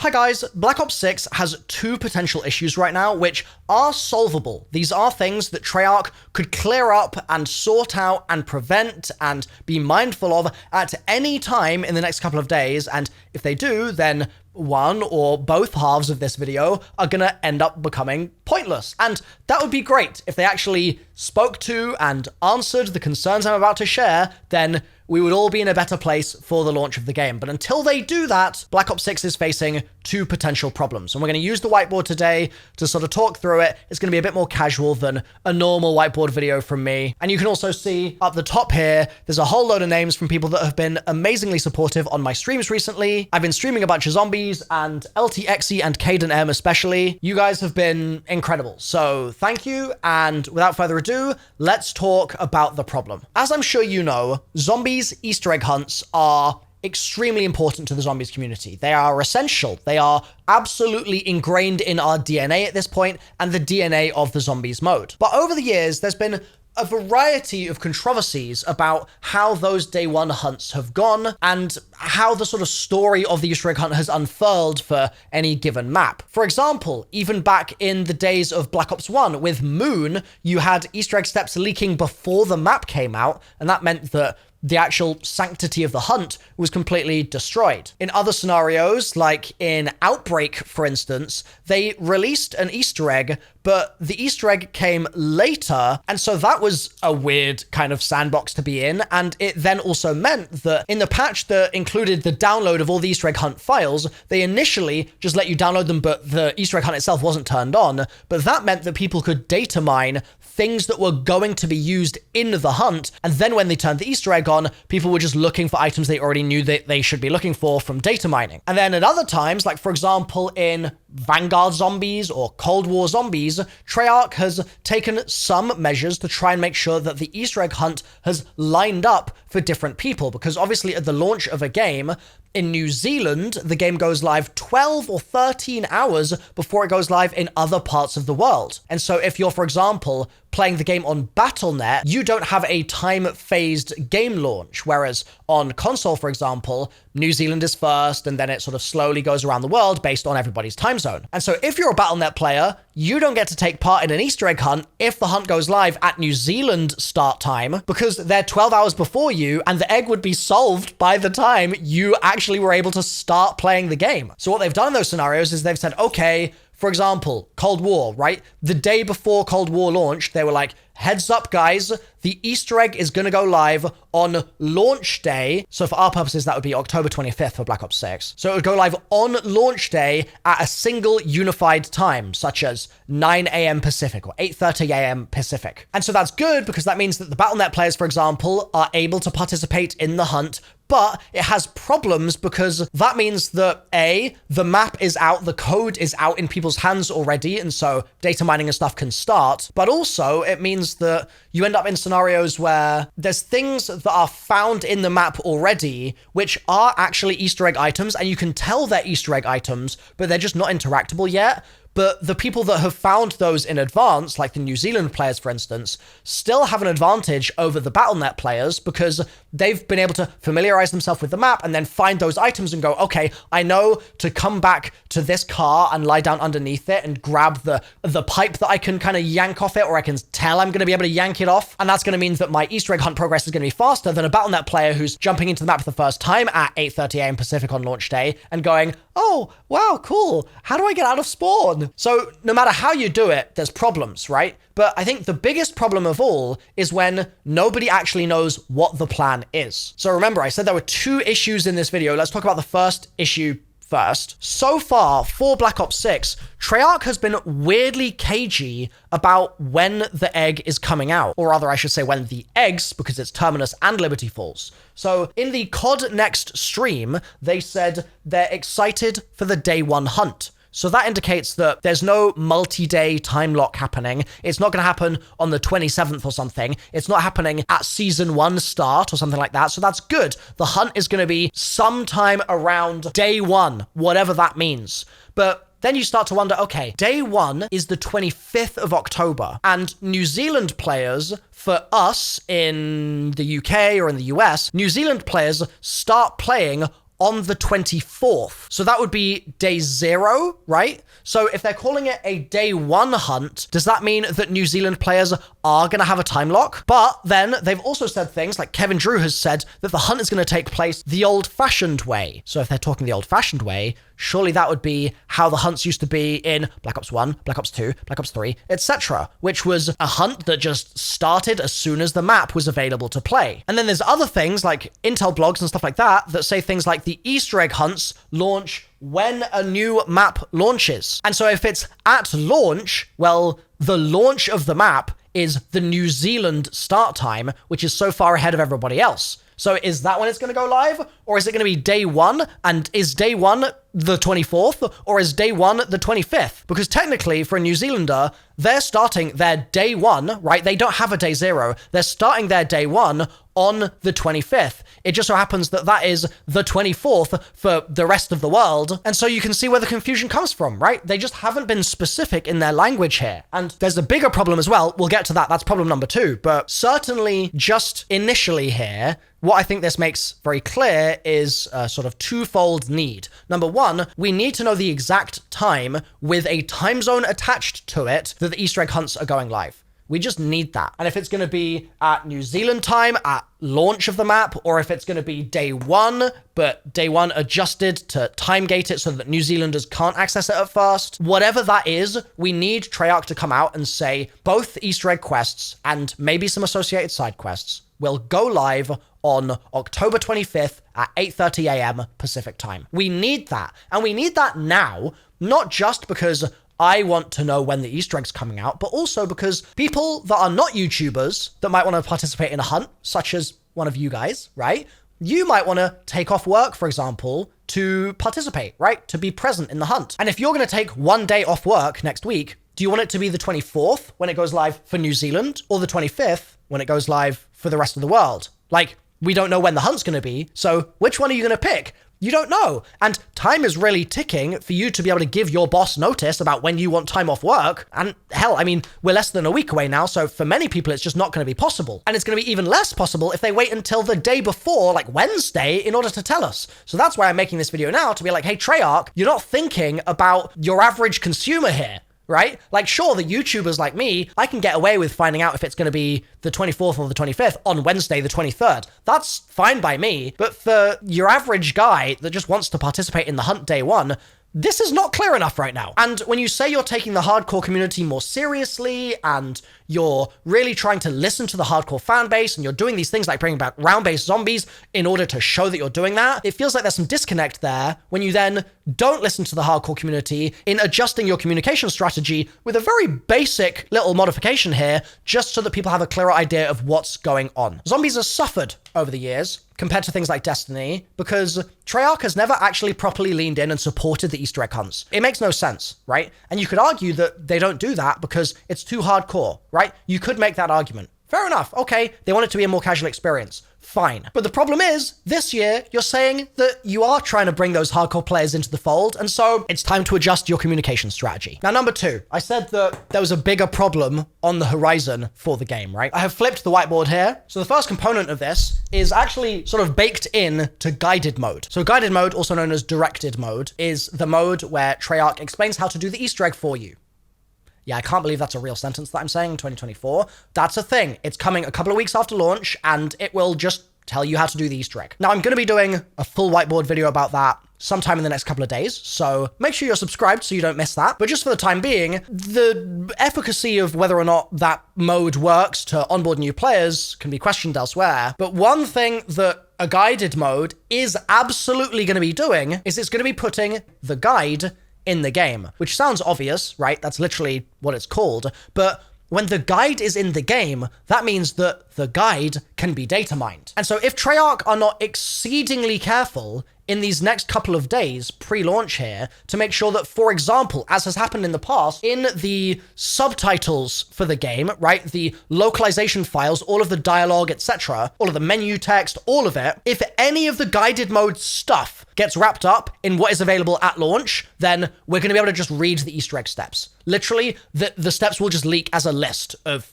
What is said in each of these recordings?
Hi guys, Black Ops 6 has two potential issues right now which are solvable. These are things that Treyarch could clear up and sort out and prevent and be mindful of at any time in the next couple of days, and if they do, then one or both halves of this video are gonna end up becoming pointless. And that would be great if they actually spoke to and answered the concerns I'm about to share. Then we would all be in a better place for the launch of the game. But until they do that, Black Ops 6 is facing two potential problems. And we're going to use the whiteboard today to sort of talk through it. It's going to be a bit more casual than a normal whiteboard video from me. And you can also see up the top here, there's a whole load of names from people that have been amazingly supportive on my streams recently. I've been streaming a bunch of zombies, and LTXE and Caden M especially. You guys have been incredible. So thank you. And without further ado, let's talk about the problem. As I'm sure you know, zombies Easter egg hunts are extremely important to the zombies community. They are essential. They are absolutely ingrained in our DNA at this point and the DNA of the zombies mode. But over the years, there's been a variety of controversies about how those day one hunts have gone and how the sort of story of the Easter egg hunt has unfurled for any given map. For example, even back in the days of Black Ops 1 with Moon, you had Easter egg steps leaking before the map came out, and that meant that the actual sanctity of the hunt was completely destroyed. In other scenarios, like in Outbreak, for instance, they released an Easter egg, but the Easter egg came later, and so that was a weird kind of sandbox to be in, and it then also meant that in the patch that included the download of all the Easter egg hunt files, they initially just let you download them, but the Easter egg hunt itself wasn't turned on, but that meant that people could data mine things that were going to be used in the hunt, and then when they turned the Easter egg on, people were just looking for items they already knew that they should be looking for from data mining. And then at other times, like for example in Vanguard Zombies or Cold War Zombies, Treyarch has taken some measures to try and make sure that the Easter egg hunt has lined up for different people, because obviously at the launch of a game, in New Zealand, the game goes live 12 or 13 hours before it goes live in other parts of the world. And so if you're, for example, playing the game on Battle.net, you don't have a time-phased game launch, whereas on console, for example, New Zealand is first, and then it sort of slowly goes around the world based on everybody's time zone. And so if you're a Battle.net player, you don't get to take part in an Easter egg hunt if the hunt goes live at New Zealand start time, because they're 12 hours before you, and the egg would be solved by the time you actually were able to start playing the game. So what they've done in those scenarios is they've said, okay, for example, Cold War, right? The day before Cold War launched, they were like, heads up guys, the Easter egg is going to go live on launch day. So for our purposes, that would be October 25th for Black Ops 6. So it would go live on launch day at a single unified time, such as 9 a.m. Pacific or 8:30 a.m. Pacific. And so that's good because that means that the Battle.net players, for example, are able to participate in the hunt. But it has problems because that means that A, the map is out, the code is out in people's hands already, and so data mining and stuff can start. But also it means that you end up in scenarios where there's things that are found in the map already, which are actually Easter egg items, and you can tell they're Easter egg items, but they're just not interactable yet. But the people that have found those in advance, like the New Zealand players, for instance, still have an advantage over the Battle.net players because they've been able to familiarize themselves with the map and then find those items and go, okay, I know to come back to this car and lie down underneath it and grab the pipe that I can kind of yank off it, or I can tell I'm going to be able to yank it off. And that's going to mean that my Easter egg hunt progress is going to be faster than a Battle.net player who's jumping into the map for the first time at 8:30 a.m. Pacific on launch day and going, oh, wow, cool. How do I get out of spawn? So no matter how you do it, there's problems, right? But I think the biggest problem of all is when nobody actually knows what the plan is. So remember, I said there were two issues in this video. Let's talk about the first issue first. So far, for Black Ops 6, Treyarch has been weirdly cagey about when the egg is coming out. Or rather, I should say when the eggs, because it's Terminus and Liberty Falls. So in the COD Next stream, they said they're excited for the day one hunt. So that indicates that there's no multi-day time lock happening. It's not going to happen on the 27th or something. It's not happening at season 1 start or something like that. So that's good. The hunt is going to be sometime around day 1, whatever that means. But then you start to wonder, okay, day 1 is the 25th of October, and New Zealand players, for us in the UK or in the US, New Zealand players start playing on the 24th. So that would be day 0, right? So if they're calling it a day 1 hunt, does that mean that New Zealand players are going to have a time lock? But then they've also said things like Kevin Drew has said that the hunt is going to take place the old-fashioned way. So if they're talking the old-fashioned way, surely that would be how the hunts used to be in Black Ops 1, Black Ops 2, Black Ops 3, etc., which was a hunt that just started as soon as the map was available to play. And then there's other things like Intel blogs and stuff like that that say things like the Easter egg hunts launch when a new map launches. And so if it's at launch, well, the launch of the map is the New Zealand start time, which is so far ahead of everybody else. So is that when it's going to go live? Or is it going to be day 1? And is day 1 the 24th? Or is day 1 the 25th? Because technically, for a New Zealander, they're starting their day 1, right? They don't have a day 0. They're starting their day 1 on the 25th. It just so happens that that is the 24th for the rest of the world. And so you can see where the confusion comes from, right? They just haven't been specific in their language here. And there's a bigger problem as well. We'll get to that. That's problem number 2. But certainly just initially here, what I think this makes very clear is a sort of twofold need. Number 1, we need to know the exact time with a time zone attached to it that the Easter egg hunts are going live. We just need that. And if it's going to be at New Zealand time at launch of the map, or if it's going to be day 1, but day 1 adjusted to time gate it so that New Zealanders can't access it at first, whatever that is, we need Treyarch to come out and say both Easter egg quests and maybe some associated side quests will go live on October 25th at 8:30 a.m. Pacific time. We need that. And we need that now, not just because I want to know when the Easter egg's coming out, but also because people that are not YouTubers that might want to participate in a hunt, such as one of you guys, right? You might want to take off work, for example, to participate, right? To be present in the hunt. And if you're going to take one day off work next week, do you want it to be the 24th when it goes live for New Zealand, or the 25th when it goes live for the rest of the world? Like, we don't know when the hunt's going to be, so which one are you going to pick? You don't know. And time is really ticking for you to be able to give your boss notice about when you want time off work. And hell, I mean, we're less than a week away now, so for many people, it's just not going to be possible. And it's going to be even less possible if they wait until the day before, like Wednesday, in order to tell us. So that's why I'm making this video now, to be like, hey, Treyarch, you're not thinking about your average consumer here. Right? Like, sure, the YouTubers like me, I can get away with finding out if it's going to be the 24th or the 25th on Wednesday, the 23rd. That's fine by me. But for your average guy that just wants to participate in the hunt day 1, this is not clear enough right now. And when you say you're taking the hardcore community more seriously and you're really trying to listen to the hardcore fan base and you're doing these things like bringing back round-based zombies in order to show that you're doing that, it feels like there's some disconnect there when you then don't listen to the hardcore community in adjusting your communication strategy with a very basic little modification here, just so that people have a clearer idea of what's going on. Zombies have suffered over the years compared to things like Destiny because Treyarch has never actually properly leaned in and supported the Easter egg hunts. It makes no sense, right? And you could argue that they don't do that because it's too hardcore, right? You could make that argument. Fair enough. Okay, they want it to be a more casual experience. Fine. But the problem is, this year, you're saying that you are trying to bring those hardcore players into the fold, and so it's time to adjust your communication strategy. Now, number 2, I said that there was a bigger problem on the horizon for the game, right? I have flipped the whiteboard here. So the first component of this is actually sort of baked in to guided mode. So guided mode, also known as directed mode, is the mode where Treyarch explains how to do the Easter egg for you. Yeah, I can't believe that's a real sentence that I'm saying in 2024. That's a thing. It's coming a couple of weeks after launch, and it will just tell you how to do the Easter egg. Now, I'm going to be doing a full whiteboard video about that sometime in the next couple of days, so make sure you're subscribed so you don't miss that. But just for the time being, the efficacy of whether or not that mode works to onboard new players can be questioned elsewhere. But one thing that a guided mode is absolutely going to be doing is it's going to be putting the guide in the game, which sounds obvious, right? That's literally what it's called. But when the guide is in the game, that means that the guide can be data mined. And so if Treyarch are not exceedingly careful in these next couple of days pre-launch here to make sure that, for example, as has happened in the past, in the subtitles for the game, right, the localization files, all of the dialogue, etc., all of the menu text, all of it, if any of the guided mode stuff gets wrapped up in what is available at launch, then we're going to be able to just read the Easter egg steps. Literally, the steps will just leak as a list of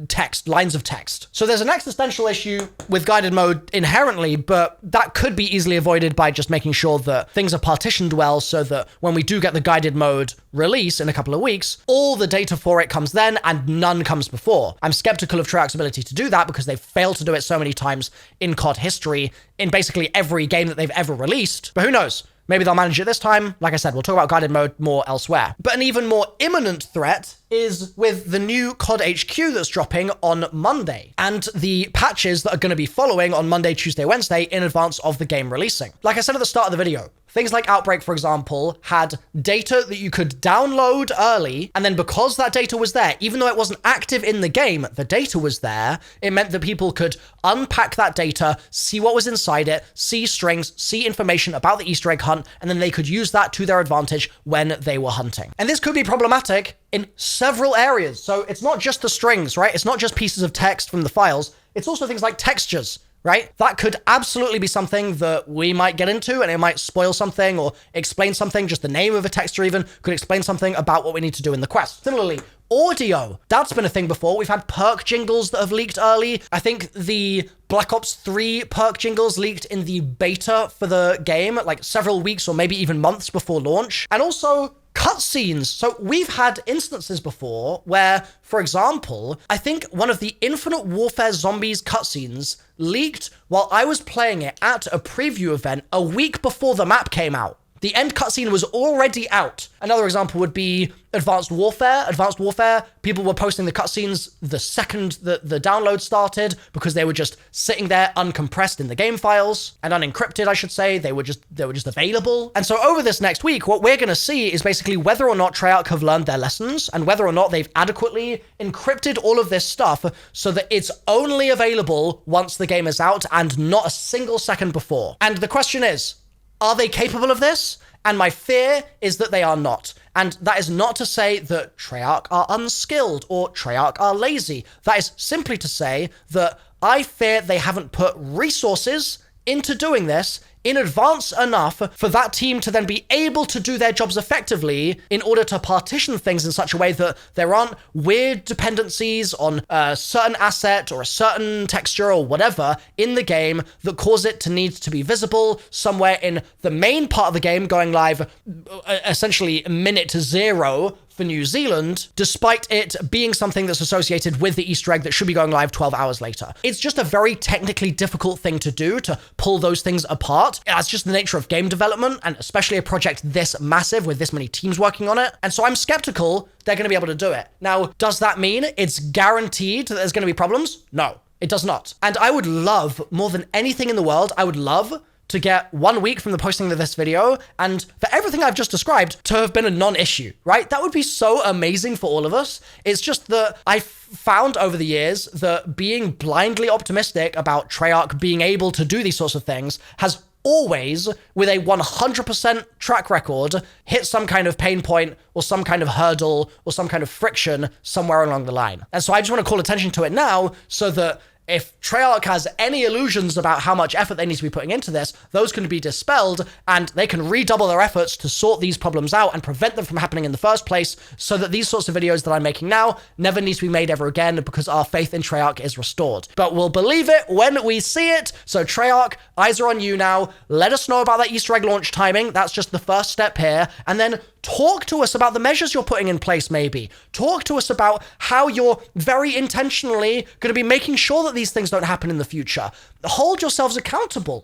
text, lines of text. So there's an existential issue with guided mode inherently, but that could be easily avoided by just making sure that things are partitioned well so that when we do get the guided mode release in a couple of weeks, all the data for it comes then and none comes before. I'm skeptical of Treyarch's ability to do that because they've failed to do it so many times in COD history, in basically every game that they've ever released. But who knows? Maybe they'll manage it this time. Like I said, we'll talk about guided mode more elsewhere. But an even more imminent threat is with the new COD HQ that's dropping on Monday, and the patches that are going to be following on Monday, Tuesday, Wednesday in advance of the game releasing. Like I said at the start of the video, things like Outbreak, for example, had data that you could download early, and then because that data was there, even though it wasn't active in the game, the data was there, it meant that people could unpack that data, see what was inside it, see strings, see information about the Easter egg hunt, and then they could use that to their advantage when they were hunting. And this could be problematic in several areas. So it's not just the strings, right? It's not just pieces of text from the files. It's also things like textures, right? That could absolutely be something that we might get into, and it might spoil something or explain something. Just the name of a texture even could explain something about what we need to do in the quest. Similarly, audio. That's been a thing before. We've had perk jingles that have leaked early. I think the Black Ops 3 perk jingles leaked in the beta for the game, like several weeks or maybe even months before launch. And also cutscenes. So we've had instances before where, for example, I think one of the Infinite Warfare Zombies cutscenes leaked while I was playing it at a preview event a week before the map came out. The end cutscene was already out. Another example would be Advanced Warfare. Advanced Warfare, people were posting the cutscenes the second that the download started because they were just sitting there uncompressed in the game files and unencrypted, I should say. They were just available. And so over this next week, what we're going to see is basically whether or not Treyarch have learned their lessons and whether or not they've adequately encrypted all of this stuff so that it's only available once the game is out and not a single second before. And the question is, are they capable of this? And my fear is that they are not. And that is not to say that Treyarch are unskilled or Treyarch are lazy. That is simply to say that I fear they haven't put resources into doing this in advance enough for that team to then be able to do their jobs effectively in order to partition things in such a way that there aren't weird dependencies on a certain asset or a certain texture or whatever in the game that cause it to need to be visible somewhere in the main part of the game going live essentially minute 0 for New Zealand, despite it being something that's associated with the Easter egg that should be going live 12 hours later. It's just a very technically difficult thing to do, to pull those things apart. That's just the nature of game development, and especially a project this massive with this many teams working on it. And so I'm skeptical they're going to be able to do it. Now, does that mean it's guaranteed that there's going to be problems? No, it does not. And I would love, more than anything in the world, I would love to get 1 week from the posting of this video and for everything I've just described to have been a non-issue, right? That would be so amazing for all of us. It's just that I found over the years that being blindly optimistic about Treyarch being able to do these sorts of things has always, with a 100% track record, hit some kind of pain point or some kind of hurdle or some kind of friction somewhere along the line. And so I just want to call attention to it now so that if Treyarch has any illusions about how much effort they need to be putting into this, those can be dispelled and they can redouble their efforts to sort these problems out and prevent them from happening in the first place so that these sorts of videos that I'm making now never need to be made ever again because our faith in Treyarch is restored. But we'll believe it when we see it. So Treyarch, eyes are on you now. Let us know about that Easter egg launch timing. That's just the first step here. And then talk to us about the measures you're putting in place, maybe. Talk to us about how you're very intentionally going to be making sure that these things don't happen in the future. Hold yourselves accountable.